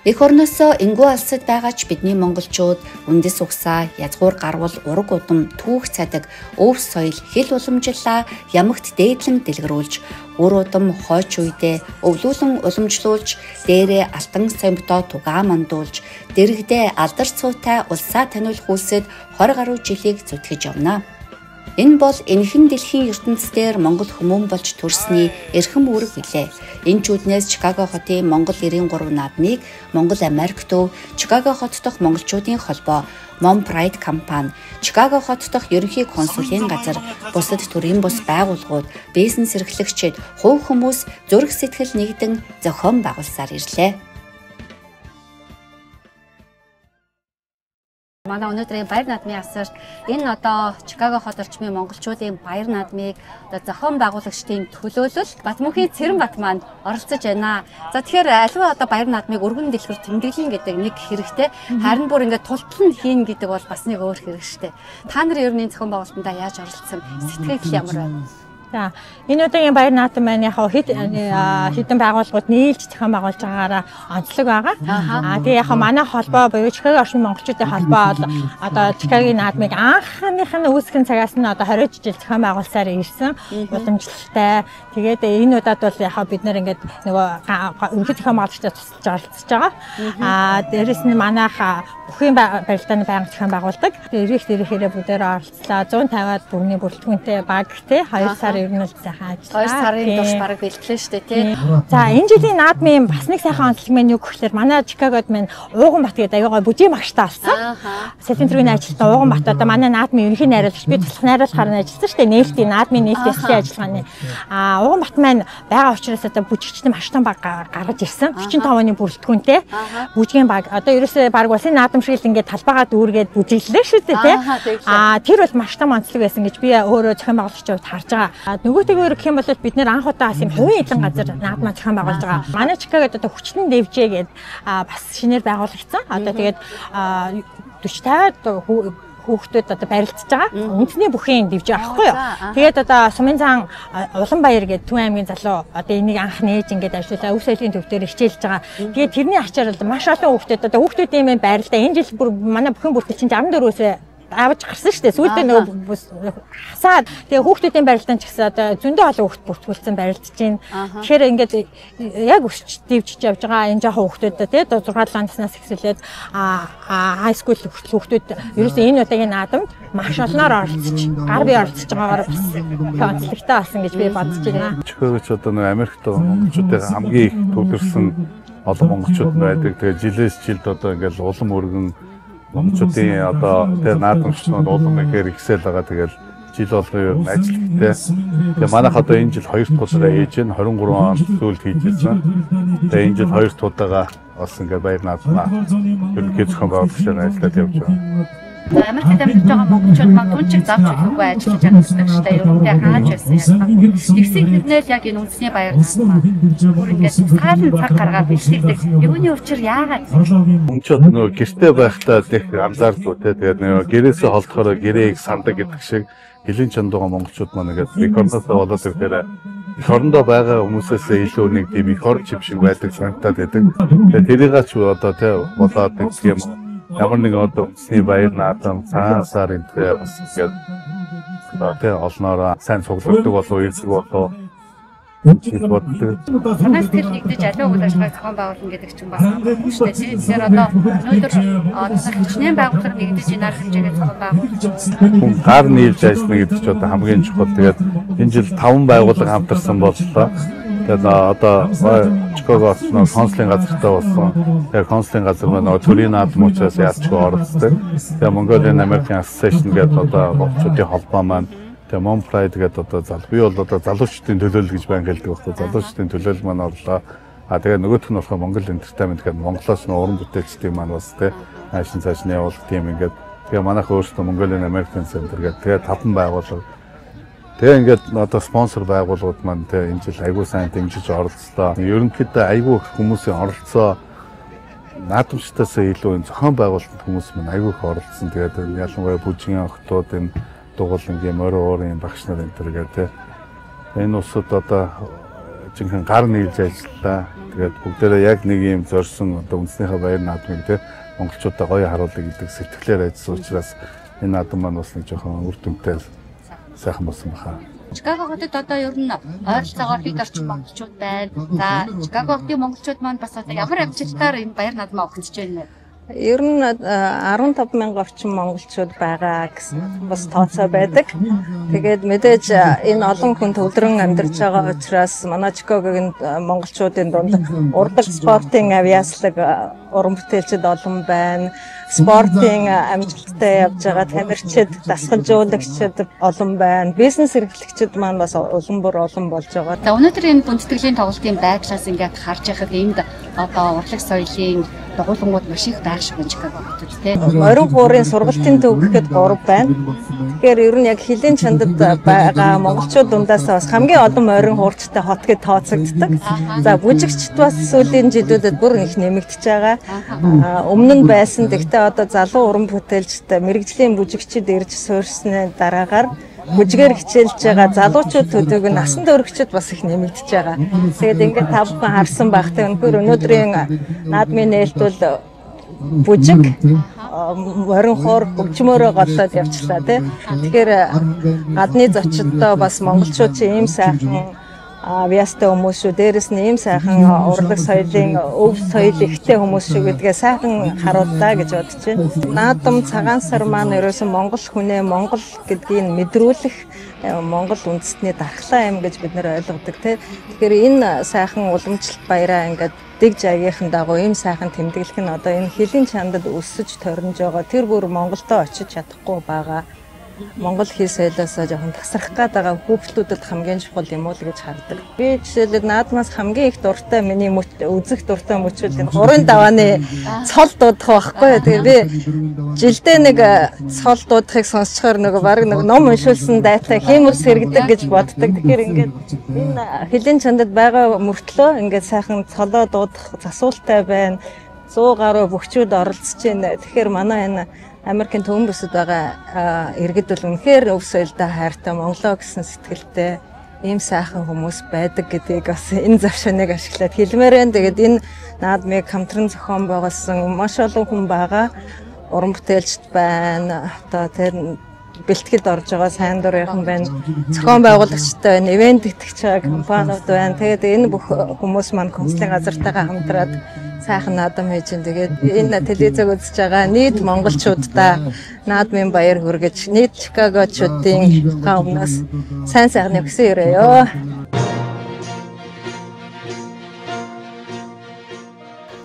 Эх орносоо энгүү алсад байгаа ч бидний монголчууд үндэс угсаа, язгуур гарвал, ураг удам, түүх цадаг, өв соёл, хэл уламжлалаа ямагт дээдлэн дэлгэрүүлж, үр удам хойч үедээ өвлүүлэн уламжлуулж, дээрээ алтан сомтоо тугаа мандуулж, дэрэгдээ алдар цуутай улсаа таниулах үйлсэд 20 гаруй жилийг зүтгэж явна. Энэ бол энэхэн дэлхийн ертөнцийн Монгол хүмүүн болж төрсний эрхэм үүрэг билээ. Энэ чүүднээс Чикаго хотын Монгол 93 наадмыг Монгол Америк төв, Чикаго хот дахь монголчуудын холбоо, Mom Pride компани, Чикаго хот дахь ерөнхий консулын газар, бусад төрийн бус байгууллагууд, бизнес эрхлэгчид, хувь хүмүүс зүрх сэтгэл нэгдэн зохион байгуулсаар ирлээ. Манай өнөөдрийн баяр наадмын асар энэ одоо Чикаго хот орчмын монголчуудын баяр наадмыг одоо зохион байгуулагчдын төлөөлөл Батмөнхийн Цэрэн Бат маань оролцож байна. За тэгэхээр аливаа одоо баяр наадмыг өргөн дэлгэр тэмдэглэн гэдэг нэг хэрэгтэй. Харин бүр ингээд тултал нь хийн гэдэг бол бас нэг өөр хэрэг шүү дээ. Та нар ер нь зохион байгуулалтанд яаж оролцсон? Сэтгэл ямар байна? За энэ удаагийн баяр наадам маань яг хэдэн байгууллагууд нийлж зохион байгуулж байгаагаараа онцлог байгаа. Тэгээ яг манай холбоо буюу Чикаго орчмын монголчуудын холбоо одоо Чикагийн наадмыг анхных нь үүсгэн цагаас нь одоо 20 жил зохион байгуулсаар ирсэн уламжлалтай. Тэгээд энэ удаад бол яг бид нэр ингээд нөгөө ерөнхий зохион байгуулагчтай тусалж оролцож байгаа. Дээрэс нь манайх бүхэн барилдааны байнга зохион байгуулдаг. Ирэх бүгдээрээ оролцлаа. 150-аад бүрний бүрэлдэхүүнтэй баг те 2 сар ер нь л сайхан ажиллаа. 2 сарын турш бараг бэлтлээ шүү дээ тий. За энэ жилийн наадмын бас нэг сайхан онцлог маань юу гэхээр манай Чикагод маань Ууган Бат гэдэг аюугаа бүжгийн багштай болсон. Сэтэн төргийн ажилтан Ууган Бат одоо манай наадмын ерөнхий найруулагч би туслах найруулахаар нь ажилласан шүү дээ. Нээлтийн наадмын нээлтийн ажиллагааны. Ууган Бат маань байгаа учраас одоо бүжигчдийн маш том баг гаргаж ирсэн. 45-ны бүрэлдэхүүнтэй бүжгийн баг одоо ерөөсөө баг улсын наадам шиг л ингээд талбайгаа дүүргээд бүжиглээ шүү дээ тий. Тэр бол маш том онцлог байсан гэж би өөрөө зохион байгуулагчид харж байгаа. Нөгөөтэйгээр гэх юм бол бид нэр анх удаа юм хувийн эзэн газар наадмаа зохион байгуулж байгаа. Манай Чикагод одоо хүчтэн дэвжээ гэдэг бас шинээр байгуулагдсан. Одоо тэгээд 40-50 хүүхдүүд одоо барилдаж байгаа. Үндэсний бүхэн дэвж байгаа байхгүй юу. Тэгээд одоо Сумын цаан Улаанбаяр гэдэг Түн аймгийн залуу одоо энийг анх нээж ингээд ажиллаа. Өв соёлын төвдөр хичээлж байгаа. Тэгээд тэрний ачаар бол маш олон хүүхдүүд одоо хүүхдүүдийн юм байрлалаа. Энэ жил бүр манай бүхэн бүртгэл чинь 64-өөс авч гарсан шүү дээ. Сүүлдээ нөгөө хасаад тэгээ хүүхдүүдийн барилдаан ч гэсэн одоо зөндөө олон хүүхд бүртгүүлсэн барилдаж байна. Тэгэхээр ингээд яг өсч дэвжиж явж байгаа энэ жоохон хүүхдүүд тэгээ 6-7 наснаас эхлээд хай скул хүүхдүүд ерөөсөө энэ удаагийн наадамд маш олноор оролцож гар бие оролцож байгаагаар бас онцлогтой болсон гэж би бодож байна. Чикагоч одоо нэг Америкт монголчуудын хамгийн их төвлөрсөн олон монголчууд байдаг. Тэгээ жилээс жилд одоо ингээд улам өргөн монголчуудын одоо тэр наадамчнууд улам ихээр ихсэл байгаа. Тэгэл жил болгоо ер нь ажилттай. Тэгээ манайх одоо энэ жил 2 дахь удаа ээж нь 23 онд зүйлд хийжсэн. Тэгээ энэ жил 2 дахь удаага бас ингээд баяр наадмаа ерөнхий зохион байгуулагчаар ажиллаад явж байгаа. Америкт амьдарч байгаа монголчууд маань түнчиг завч өгөхгүй ажиллаж байгаа шүү дээ. Ерөнхийдөө хааж байсан юм. Тэгсийг нэгнэл яг энэ үндэсний баяр наадмаа бүр ингээд цаалан цаг гаргаад бэлтгэдэг. Юуны учир яагаад? Монголчууд нөгөө гэртээ байхдаа их анзаардгүй те. Тэгээд нөгөө гэрээсээ холдохоор гэрээг сандаг гэдэг шиг хилийн чандууга монголчууд маань ингээд эх орносоо болоод ирэхээр эх орондоо байгаа хүмүүсээс илүү нэг тийм эх орн чив шиг байдаг санагдаад байдаг. Тэгээд тэрийг ч одоо те болоод нэг юм ямар нэг одоо үндэсний баяр наадам цаасаар энэ бас ингээд тэ олноороо сайн цугларддаг болов эзэг болов чиг боддог. Санаас тэр нэгдэж аливаа үйл ажиллагааг зохион байгуулна гэдэг чинь бас хамаагүй шүү дээ. Тэгэхээр одоо өнөөдөр хичнээн байгууллага нэгдэж энэ арга хэмжээгээ зохион байгуулж гар нийлж ажиллана гэдэг чинь одоо хамгийн чухал. Тэгээд энэ жил 5 байгууллага хамтарсан боллоо. Тэгээд одоо Чикаго орчмын консулын газартай болсон. Тэгээд консулын газар маань төрийн наадам учраас яалтчгүй оролцдог. Тэгээд Mongolian American Association гэдэг одоо монголчуудын холбоо маань тэгээд Mom Pride гэдэг одоо би бол одоо залуучдын төлөөлөл гэж байна гэлдэг байхгүй. Залуучдын төлөөлөл маань орлоо. Тэгээд нөгөөх нь болохоор Монгол Entertainment гэдэг Монголоос нь уран бүтээлчдийн маань бас наашин цааш нь явуулах тийм ингээд. Тэгээд манайх өөрсдөө Mongolian American Center гэдэг тэгээд 5 байгууллага. Тэгээ ингээд одоо спонсор байгууллагууд маань тэгээ энэ жил айгүй сайн дэмжиж оролцлоо. Ерөнхийдөө айгүй их хүмүүсийн оролцоо наадамчтаас илүү энэ зохион байгуулалтанд хүмүүс маань айгүй их оролцсон. Тэгээд ялангуяа бүжгийн охтууд энэ дугуулангийн морин уурын багш нар энэ төр гэдэг. Энэ усуд одоо жинхэнэ гар нийлж ажиллаа. Тэгээд бүгдээрээ яг нэг юм зорьсон одоо үндэснийхээ баяр наадмыг те монголчуудаа гоё харуулъя гэдэг сэтгэлээр ажилласан учраас энэ наадам маань бас нэг жоохон үр дүнтэй сайхан болсон баха. Чикаго хотод одоо ер нь ойролцоогоор хэд орчим монголчууд байна. За Чикаго хотын монголчууд маань бас одоо ямар амжилтаар энэ баяр наадмаа өгч байна вэ? Ер нь 15,000 орчим монголчууд байгаа гэсэн бас тооцоо байдаг. Тэгээд мэдээж энэ олон хүн төвлөрөн амьдарч байгаа учраас манай Чикагогийн монголчуудын дунд урдаг спортын авьяаслаг уран бүтээлчид олон байна. Спортын амжилттай явж байгаа тамирчид, дасгалжуулагчид олон байна. Бизнес эрхлэгчид маань бас улам бүр олон болж байгаа. За өнөөдөр энэ гүнзэтгэлийн тоглолтын байдлаас ингээд харж байхад энд одоо урлаг соёлын дагуулгууд маш их байх шиг Чикаго хотод тий. Морин хуурын сургалтын төв гэхэд 3 байна. Тэгэхээр ер нь яг хилийн чандад байгаа монголчууд дундаас бас хамгийн олон морин хуурчтай хот гэж тооцогддог. За бүжигчд бас сүүлийн жилүүдэд бүр их нэмэгдэж байгаа. Өмнө нь байсан. Тэгтээ одоо залуу уран бүтээлчтэй мэрэгжлийн бүжигчид ирж суурьсны дараагаар бүжгээр хичээлж байгаа залуучууд төдийгүй насан туршид бас их нэмэгдэж байгаа. Тэгээд ингээд та бүхэн харсан байх. Тэгвэл өнөөдрийн наадмын нээлт бол бүжиг морин хуур өвчмөөрөө голлоод явчлаа тий. Тэгэхээр гадны зочдтой бас монголчууд чи ийм сайхан авьяастай хүмүүс шүү. Дээрэс нь ийм сайхан урлаг соёлын өв соёл ихтэй хүмүүс шүү гэдгээ сайхан харууллаа гэж бодож байна. Наадам цагаан сар маань ерөөсөн монгол хүнээ монгол гэдгийг мэдрүүлэх монгол үндэстний дархлаа юм гэж бид нэр ойлгодог тий. Тэгэхээр энэ сайхан уламжлалт баяраа ингээд дэг жагийнхэн дагуу ийм сайхан тэмдэглэх нь одоо энэ хилийн чандад өсөж торнож байгаа. Тэр бүр Монголдо очиж чадахгүй байгаа. Монгол хэл соёлоосоо жоохон тасрах гээд байгаа хүүхдүүдэд хамгийн чухал юм уу гэж хардаг. Би жишээлбэл наадмаас хамгийн их дуртай миний үзэх дуртай мөчүүд энэ гурван давааны цол дуудах байхгүй. Тэгээ би жилдээ нэг цол дуудахыг сонсчоор нөгөө баг нэг ном уншуулсан дайтай хиймэл сэргдэг гэж боддог. Тэгэхээр ингээд энэ хэлийн чандад байгаа мөртлөө ингээд сайхан цолоо дуудах засуултай байна. 100 гаруй бөхчүүд оролцож байна. Тэгэхээр манай энэ Америкийн төвөн бүсэд байгаа иргэд бол үнэхээр өв соёлдоо хайртай Монголоо гэсэн сэтгэлтэй ийм сайхан хүмүүс байдаг гэдгийг бас энэ завшааныг ашиглаад хэлмээр байна. Тэгээд энэ наадмыг хамтран зохион байгуулсан маш олон хүн байгаа. Уран бүтээлчд байна. Одоо тэр бэлтгэд орж байгаа сайн дурынхан байна. Зохион байгуулагчтай байна. Ивент итгэж байгаа компаниуд байна. Тэгээд энэ бүх хүмүүс маань концертын газартайгаа хамтраад сайхан наадам хийж байна. Тэгээд энэ телевизээг үзэж байгаа нийт монголчуудаа наадмын баяр хүргэж нийт Чикагочдын өмнөөс сайн сайхны өгсөн өрөөё.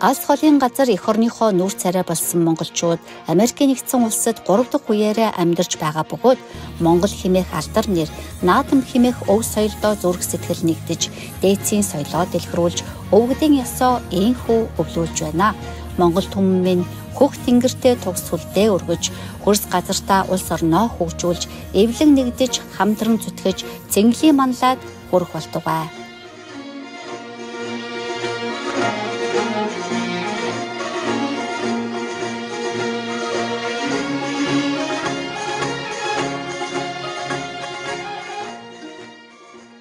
Алс холын газар эх орныхоо нүүр царай болсон монголчууд Америкийн нэгдсэн улсад 3 дахь үеэрээ амьдарч байгаа бөгөөд монгол хэмээх алдар нэр, наадам хэмээх өв соёлдоо зүрх сэтгэл нэгдэж, дээдсийн соёлоо дэлгэрүүлж, өвгдийн ёсоо ийхүү өвлүүлж байна. Монгол түмэн минь хөх тэнгэртэй тугс сүлдээ өргөж, хөрс газартаа улс орноо хөгжүүлж, эвлэн нэгдэж, хамтран зүтгэж, цэнгэлийн манлаад хүрэх болтугай.